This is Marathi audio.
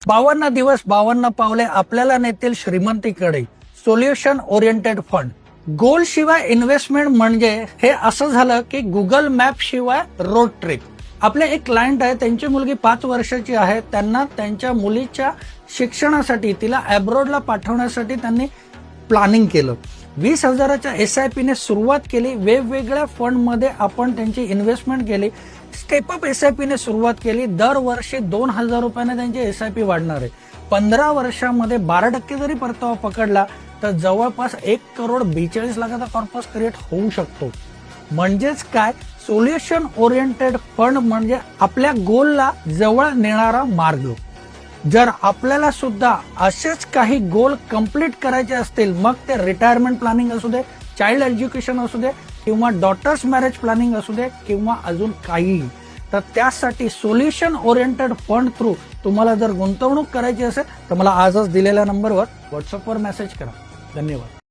52 दिवस 52 पावले आपल्याला नेतील श्रीमंतीकडे. Solution oriented fund. गोल शिवाय इन्व्हेस्टमेंट म्हणजे हे असं झालं की गुगल मॅप शिवाय रोड ट्रिप. आपले एक क्लायंट आहे, त्यांची मुलगी 5 वर्षाची आहे. त्यांना त्यांच्या मुलीच्या शिक्षणासाठी तिला अब्रॉडला पाठवण्यासाठी त्यांनी प्लॅनिंग केलं. 20,000च्या SIP ने सुरुवात केली. वेगवेगळ्या फंड मध्ये आपण त्यांची इन्व्हेस्टमेंट केली. स्टेप अप SIP ने सुरुवात केली. दरवर्षी 2,000 रुपयाने त्यांची SIP वाढणार आहे. 15 वर्षामध्ये 12% जरी परतावा पकडला तर जवळपास 1,42,00,000चा कॉर्पस क्रिएट होऊ शकतो. म्हणजेच काय, सोल्युशन ओरिएंटेड फंड म्हणजे आपल्या गोलला जवळ नेणारा मार्ग. जर आपल्याला सुद्धा असेच काही गोल कंप्लीट करायचे असतील, मग ते रिटायरमेंट प्लॅनिंग असू दे, चाइल्ड एज्युकेशन असू दे, किंवा डॉटर्स मॅरेज प्लॅनिंग असू दे, किंवा अजून काही, तर त्यासाठी सोल्युशन ओरिएंटेड फंड थ्रू तुम्हाला जर गुंतवणूक करायची असेल तर मला आजच दिलेल्या नंबरवर व्हॉट्सअपवर मेसेज करा. धन्यवाद.